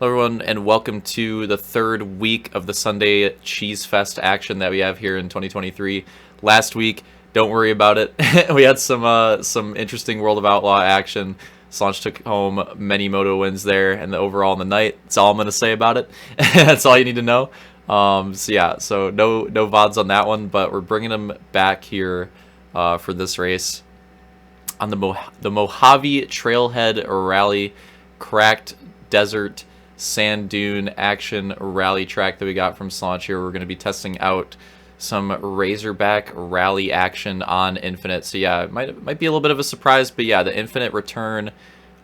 Hello everyone, and welcome to the third week of the Sunday Cheese Fest action that we have here in 2023. Last week, don't worry about it. We had some interesting World of Outlaw action. Slaunch took home many Moto wins there, and the overall in the night. That's all I'm going to say about it. That's all you need to know. So no VODs on that one, but we're bringing them back here for this race on the Mojave Trailhead Rally Cracked Desert Sand Dune Action Rally track that we got from Slaunch here. We're going to be testing out some Razorback Rally action on Infinite. So yeah, it might be a little bit of a surprise, but yeah, the Infinite return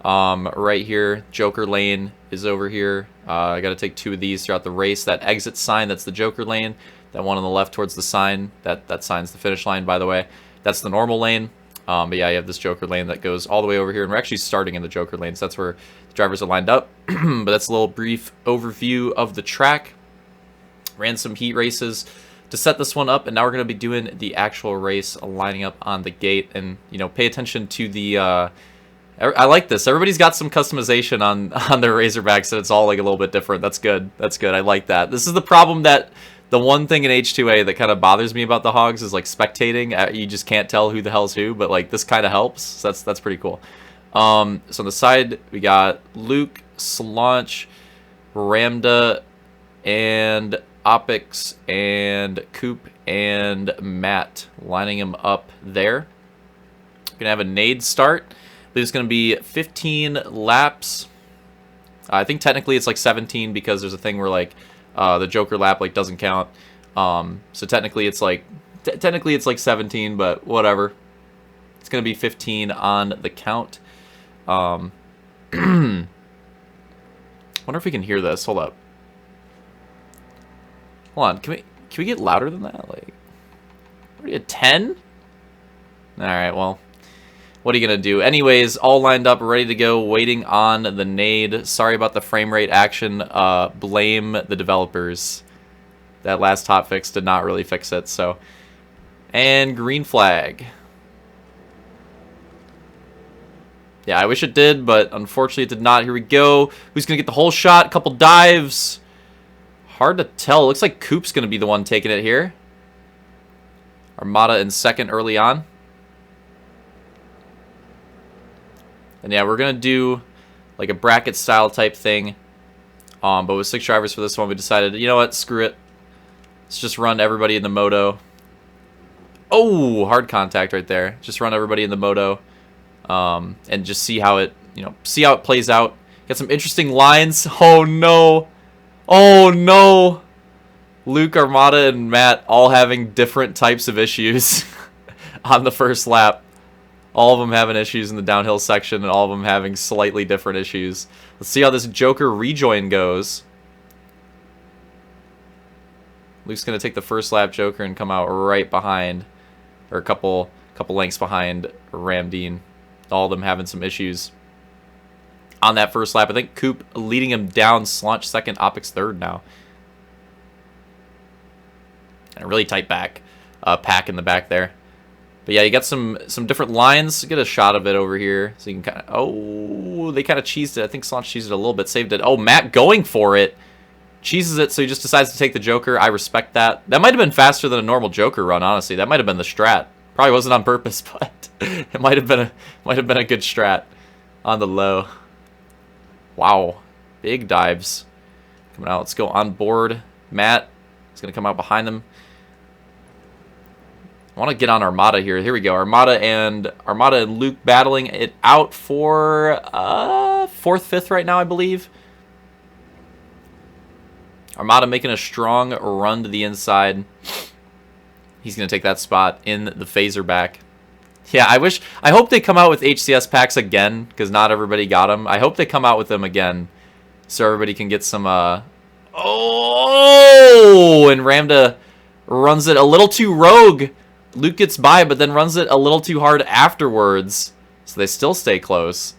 right here. Joker lane is over here. I got to take 2 of these throughout the race. That exit sign, that's the Joker lane. That one on the left towards the sign, that sign's the finish line, by the way. That's the normal lane. But yeah, you have this Joker lane that goes all the way over here, and we're actually starting in the Joker lane, so that's where the drivers are lined up. But that's a little brief overview of the track. Ran some heat races to set this one up, and now we're going to be doing the actual race, lining up on the gate, and pay attention to the I like this. Everybody's got some customization on their Razorbacks, so it's all like a little bit different. That's good. That's good. I like that. This is the problem that the one thing in H2A that kind of bothers me about the Hogs is like spectating. You just can't tell who the hell's who, but like this kind of helps. So that's pretty cool. So on the side we got Luke, Slaunch, Ramda, and Opix, and Coop, and Matt, lining them up there. Gonna have a nade start. There's gonna be 15 laps. I think technically it's like 17 because there's a thing where like the Joker lap like doesn't count. So technically it's like 17, but whatever. It's gonna be 15 on the count. Wonder if we can hear this. Hold up. Hold on. Can we get louder than that? Like, what are you, 10? All right. Well, what are you gonna do? Anyways, all lined up, ready to go, waiting on the nade. Sorry about the frame rate action. Blame the developers. That last hotfix did not really fix it. So, and green flag. Yeah, I wish it did, but unfortunately it did not. Here we go. Who's gonna get the whole shot? Couple dives. Hard to tell. Looks like Coop's gonna be the one taking it here. Armada in second early on. And yeah, we're going to do like a bracket style type thing. But with 6 drivers for this one, we decided, you know what, screw it. Let's just run everybody in the Moto. Oh, hard contact right there. Just run everybody in the Moto. And just see how it, plays out. Got some interesting lines. Oh, no. Oh, no. Luke, Armada, and Matt all having different types of issues on the first lap. All of them having issues in the downhill section, and all of them having slightly different issues. Let's see how this Joker rejoin goes. Luke's going to take the first lap Joker and come out right behind, or a couple lengths behind Ramdeen. All of them having some issues on that first lap. I think Coop leading him down, Slaunch second, Opix third now. And a really tight pack in the back there. But yeah, you got some different lines. Get a shot of it over here. So you can kind of... Oh, they kind of cheesed it. I think Slaunch cheesed it a little bit. Saved it. Oh, Matt going for it. Cheeses it, so he just decides to take the Joker. I respect that. That might have been faster than a normal Joker run, honestly. That might have been the strat. Probably wasn't on purpose, but it might have been a good strat on the low. Wow. Big dives. Coming out. Let's go on board. Matt is going to come out behind them. I want to get on Armada here. Here we go. Armada and Luke battling it out for 4th, 5th right now, I believe. Armada making a strong run to the inside. He's going to take that spot in the phaser back. Yeah, I hope they come out with HCS packs again, because not everybody got them. I hope they come out with them again, so everybody can get some... Oh! And Ramda runs it a little too rogue. Luke gets by, but then runs it a little too hard afterwards. So they still stay close.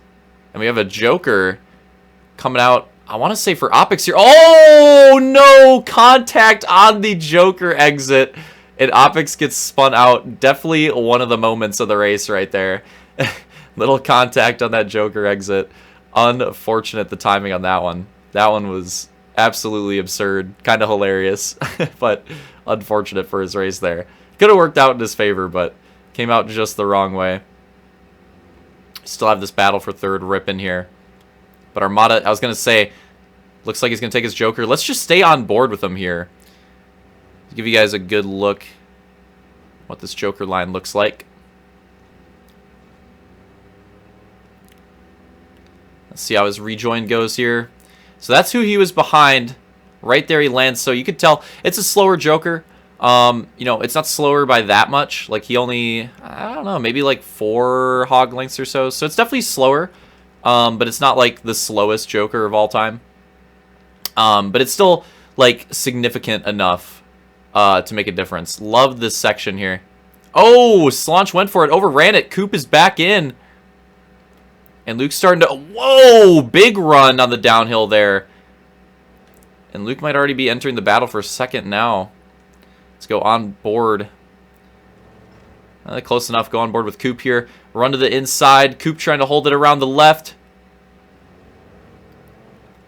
And we have a Joker coming out, I want to say for Opix here. Oh, no! Contact on the Joker exit. And Opix gets spun out. Definitely one of the moments of the race right there. Little contact on that Joker exit. Unfortunate, the timing on that one. That one was absolutely absurd, kind of hilarious, but unfortunate for his race there. Could have worked out in his favor, but came out just the wrong way. Still have this battle for third ripping here. But Armada, I was going to say, looks like he's going to take his Joker. Let's just stay on board with him here. Give you guys a good look what this Joker line looks like. Let's see how his rejoin goes here. So that's who he was behind. Right there he lands. So you could tell it's a slower Joker. You know, it's not slower by that much. Like, he only, I don't know, maybe like 4 hog lengths or so. So it's definitely slower. But it's not like the slowest Joker of all time. But it's still like significant enough to make a difference. Love this section here. Oh, Slaunch went for it, overran it. Coop is back in. And Luke's starting to... Whoa! Big run on the downhill there. And Luke might already be entering the battle for second now. Let's go on board. Close enough. Go on board with Coop here. Run to the inside. Coop trying to hold it around the left.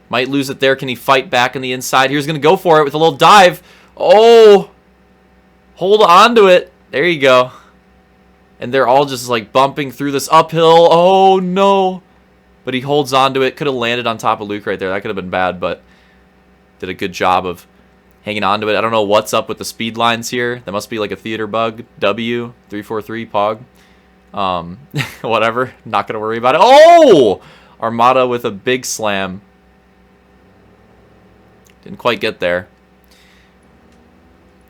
Might lose it there. Can he fight back on the inside? Here's going to go for it with a little dive. Oh! Hold on to it. There you go. And they're all just like bumping through this uphill. Oh no. But he holds on to it. Could have landed on top of Luke right there. That could have been bad, but did a good job of hanging on to it. I don't know what's up with the speed lines here. That must be like a theater bug. W343 Pog. Whatever. Not going to worry about it. Oh! Armada with a big slam. Didn't quite get there.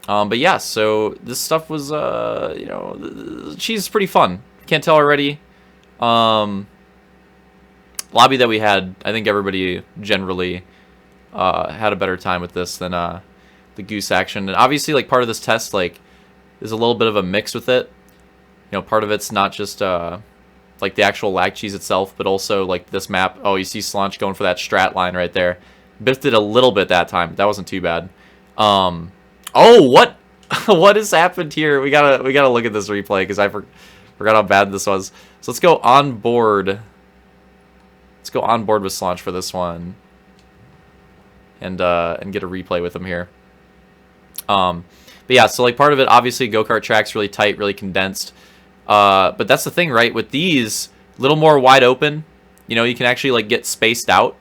But yeah, so this stuff was, you know, the cheese is pretty fun. Can't tell already. Lobby that we had, I think everybody generally had a better time with this than the goose action. And obviously, like, part of this test, like, is a little bit of a mix with it. You know, part of it's not just, like, the actual lag cheese itself, but also, like, this map. Oh, you see Slaunch going for that strat line right there. Biffed it a little bit that time. That wasn't too bad. Oh, what what has happened here? We gotta look at this replay because I forgot how bad this was. So let's go on board. Let's go on board with Slaunch for this one, and get a replay with him here. But yeah, so like part of it, obviously go-kart track's really tight, really condensed. But that's the thing, right? With these, a little more wide open. You know, you can actually like get spaced out.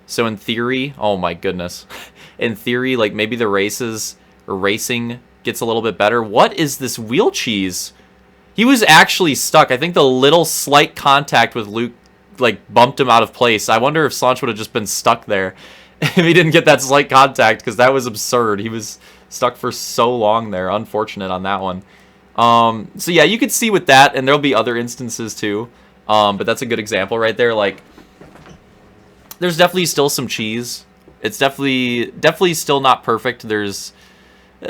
So in theory, oh my goodness, in theory, like maybe the racing gets a little bit better. What is this wheel cheese? He was actually stuck. I think the little slight contact with Luke like bumped him out of place. I wonder if Slaunch would have just been stuck there if he didn't get that slight contact, because that was absurd. He was stuck for so long there. Unfortunate on that one. So yeah, you could see with that, and there'll be other instances too. But that's a good example right there. Like, there's definitely still some cheese. It's definitely still not perfect. There's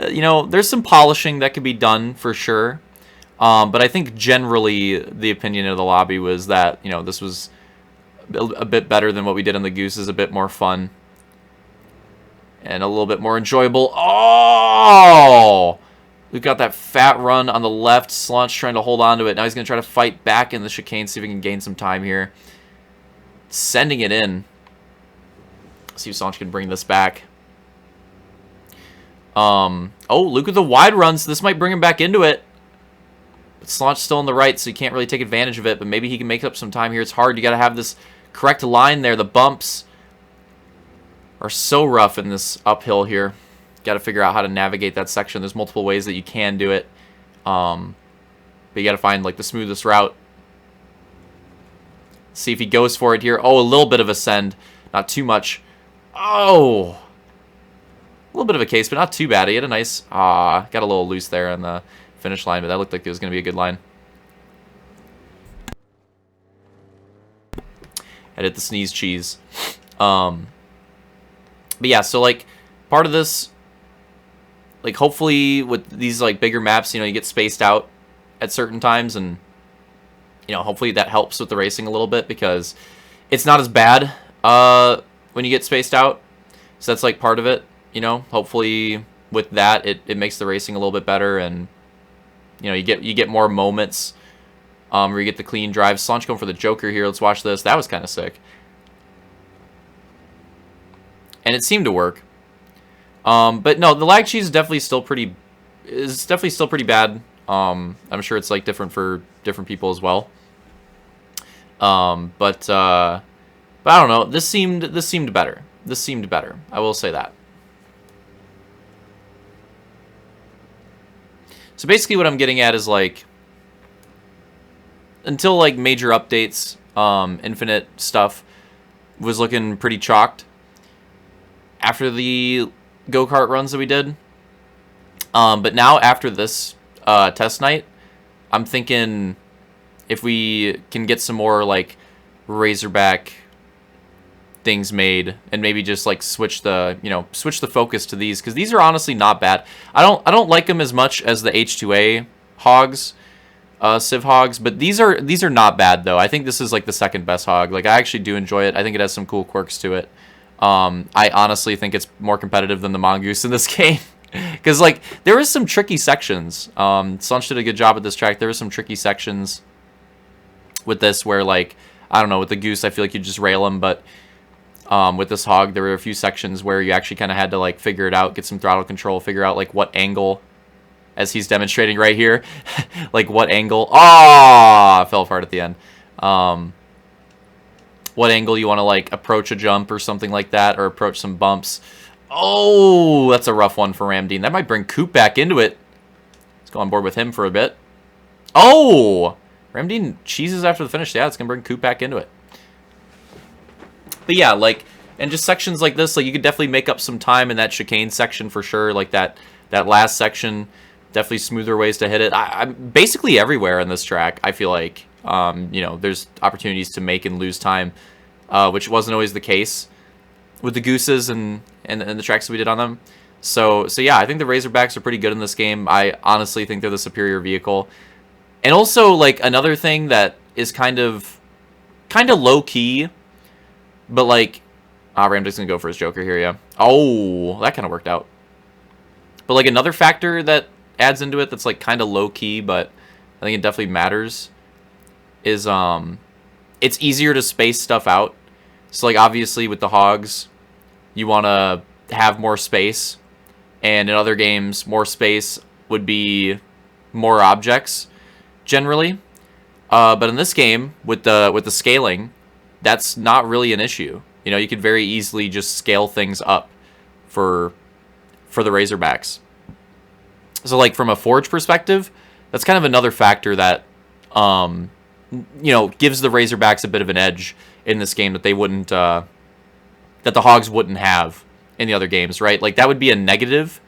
you know, there's some polishing that could be done for sure. But I think generally the opinion of the lobby was that, you know, this was a bit better than what we did on the Gooses, a bit more fun and a little bit more enjoyable. Oh! We've got that fat run on the left. Slaunch trying to hold on to it. Now he's going to try to fight back in the chicane, see if he can gain some time here. Sending it in. See if Slaunch can bring this back. Oh, Luke with the wide run, so this might bring him back into it. But Slaunch's still on the right, so he can't really take advantage of it, but maybe he can make up some time here. It's hard. You got to have this correct line there. The bumps are so rough in this uphill here. Got to figure out how to navigate that section. There's multiple ways that you can do it. But you got to find like the smoothest route. See if he goes for it here. Oh, a little bit of a send. Not too much. Oh! A little bit of a case, but not too bad. He had a nice... got a little loose there on the finish line, but that looked like it was going to be a good line. I hit the sneeze cheese. But yeah, so like part of this, like hopefully with these like bigger maps, you know, you get spaced out at certain times, and you know, hopefully that helps with the racing a little bit, because it's not as bad when you get spaced out. So that's like part of it, you know. Hopefully with that it makes the racing a little bit better, and you know, you get more moments where you get the clean drive. Slaunch going for the Joker here. Let's watch this. That was kind of sick. and it seemed to work. But no, the lag cheese is definitely still pretty bad. I'm sure it's like different for different people as well. But I don't know. This seemed better. This seemed better. I will say that. So basically, what I'm getting at is like, until like major updates, Infinite stuff was looking pretty chalked. After the go-kart runs that we did, but now after this test night, I'm thinking if we can get some more like Razorback things made, and maybe just like switch the focus to these, because these are honestly not bad. I don't like them as much as the H2A hogs, Civ hogs, but these are not bad though. I think this is like the second best hog. Like, I actually do enjoy it. I think it has some cool quirks to it. I honestly think it's more competitive than the Mongoose in this game. Because, like, there was some tricky sections. Slaunch did a good job at this track. There were some tricky sections with this where, like, I don't know, with the Goose, I feel like you just rail him. But with this hog, there were a few sections where you actually kind of had to, like, figure it out, get some throttle control, figure out, like, what angle, as he's demonstrating right here, like, what angle. I fell apart at the end. What angle you want to, like, approach a jump or something like that, or approach some bumps. Oh, that's a rough one for Ramdeen. That might bring Coop back into it. Let's go on board with him for a bit. Oh! Ramdeen cheeses after the finish. Yeah, it's going to bring Coop back into it. But yeah, like, and just sections like this, like, you could definitely make up some time in that chicane section for sure. Like, that last section, definitely smoother ways to hit it. I'm basically everywhere in this track, I feel like. There's opportunities to make and lose time, which wasn't always the case with the Gooses and the tracks that we did on them. So yeah, I think the Razorbacks are pretty good in this game. I honestly think they're the superior vehicle. And also, like, another thing that is kind of low key, but like, Ramdick's gonna go for his Joker here, yeah. Oh, that kind of worked out. But like, another factor that adds into it that's like kind of low key, but I think it definitely matters, is it's easier to space stuff out. So like, obviously with the hogs, you want to have more space, and in other games, more space would be more objects generally. But in this game, with the scaling, that's not really an issue. You know, you could very easily just scale things up for the Razorbacks. So like, from a Forge perspective, that's kind of another factor that gives the Razorbacks a bit of an edge in this game that they wouldn't, that the hogs wouldn't have in the other games, right? Like, that would be a negative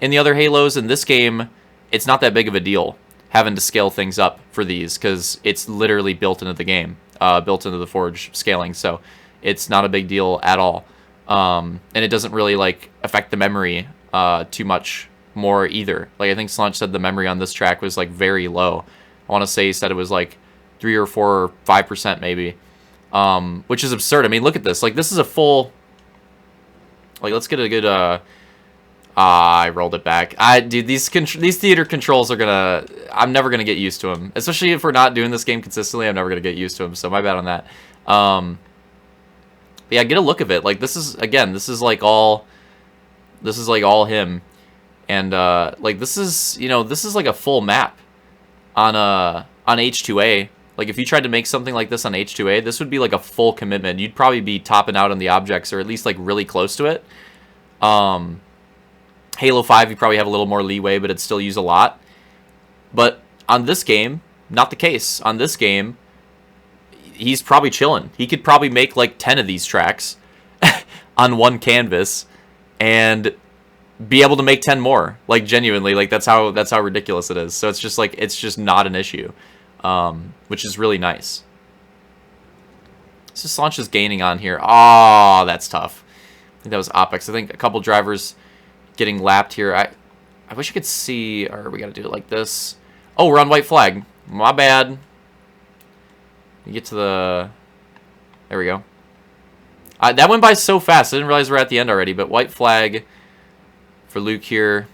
in the other Halos. In this game, it's not that big of a deal having to scale things up for these, because it's literally built into the game, built into the Forge scaling, so it's not a big deal at all. And it doesn't really, like, affect the memory too much more either. Like, I think Slaunch said the memory on this track was, like, very low. I want to say he said it was, like, 3 or 4 or 5% maybe. Which is absurd. I mean, look at this. Like, this is a full... Like, let's get a good... I rolled it back. Dude, these theater controls are gonna... I'm never gonna get used to them. Especially if we're not doing this game consistently, I'm never gonna get used to them. So, my bad on that. But yeah, get a look of it. Like, this is... Again, this is, like, all... This is, like, all him. And, like, this is... this is, like, a full map on H2A. Like, if you tried to make something like this on H2A, this would be, like, a full commitment. You'd probably be topping out on the objects, or at least, like, really close to it. Halo 5, you probably have a little more leeway, but it'd still use a lot. But on this game, not the case. On this game, he's probably chilling. He could probably make, like, 10 of these tracks on one canvas and be able to make 10 more. Like, genuinely. Like, that's how ridiculous it is. So it's just, like, it's just not an issue. Which is really nice. So Slaunch is gaining on here. Oh, that's tough. I think that was Opex. I think a couple drivers getting lapped here. I wish I could see... Or we got to do it like this. Oh, we're on white flag. My bad. You get to the... There we go. That went by so fast. I didn't realize we're at the end already. But white flag for Luke here.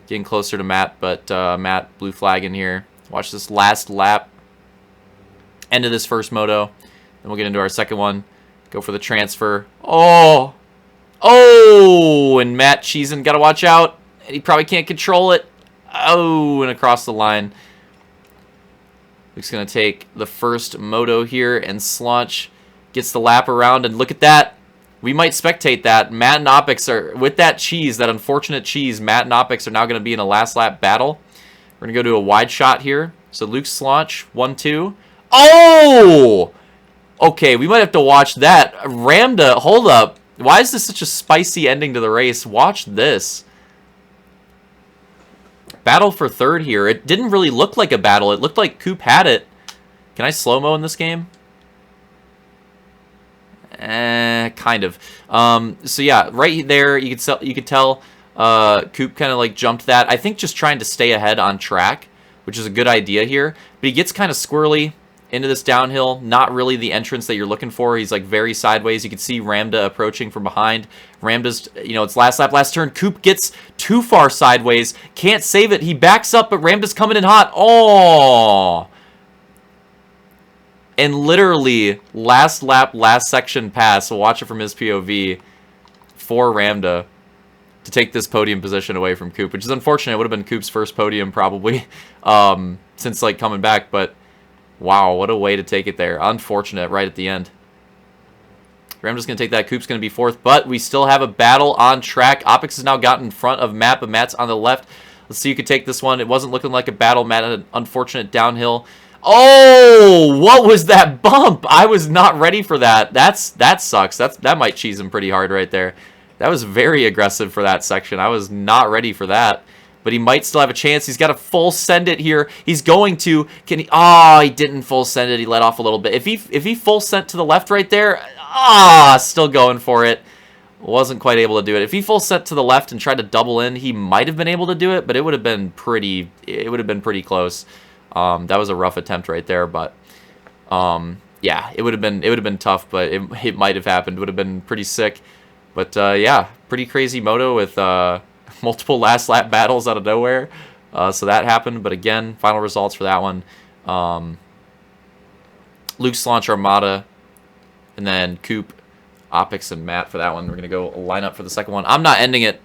Getting closer to Matt. But Matt, blue flag in here. Watch this last lap. End of this first moto. Then we'll get into our second one. Go for the transfer. Oh! Oh, and Matt Cheesin, gotta watch out. He probably can't control it. Oh, and across the line. Luke's gonna take the first moto here, and Slaunch gets the lap around, and look at that. We might spectate that. Matt and Opix are, with that cheese, that unfortunate cheese, Matt and Opix are now going to be in a last lap battle. We're going to go to a wide shot here. So Luke Slaunch, 1-2. Oh! Okay, we might have to watch that. Ramda, hold up. Why is this such a spicy ending to the race? Watch this. Battle for third here. It didn't really look like a battle. It looked like Coop had it. Can I slow-mo in this game? Kind of. So yeah, right there you could tell Coop kind of like jumped that. I think just trying to stay ahead on track, which is a good idea here. But he gets kind of squirrely into this downhill. Not really the entrance that you're looking for. He's like very sideways. You can see Ramda approaching from behind. Ramda's, you know, it's last lap, last turn. Coop gets too far sideways. Can't save it. He backs up, but Ramda's coming in hot. Oh! And literally, last lap, last section pass, we'll watch it from his POV, for Ramda to take this podium position away from Coop, which is unfortunate. It would have been Coop's first podium, probably, since, like, coming back. But, wow, what a way to take it there. Unfortunate right at the end. Ramda's going to take that. Coop's going to be fourth, but we still have a battle on track. Opix has now gotten in front of Matt, but Matt's on the left. Let's see who could take this one. It wasn't looking like a battle. Matt had an unfortunate downhill. Oh, what was that bump? I was not ready for that. That sucks. That might cheese him pretty hard right there. That was very aggressive for that section. I was not ready for that. But he might still have a chance. He's got to full send it here. He's going to. Can he? Oh, he didn't full send it. He let off a little bit. If he full sent to the left right there, still going for it. Wasn't quite able to do it. If he full sent to the left and tried to double in, he might have been able to do it, but it would have been pretty close. That was a rough attempt right there, but yeah, it would have been tough, but it might have happened. Would have been pretty sick. But yeah, pretty crazy moto with multiple last lap battles out of nowhere. So that happened, but again, final results for that one. Luke Slaunch Armada, and then Coop, Opix, and Matt for that one. We're gonna go line up for the second one. I'm not ending it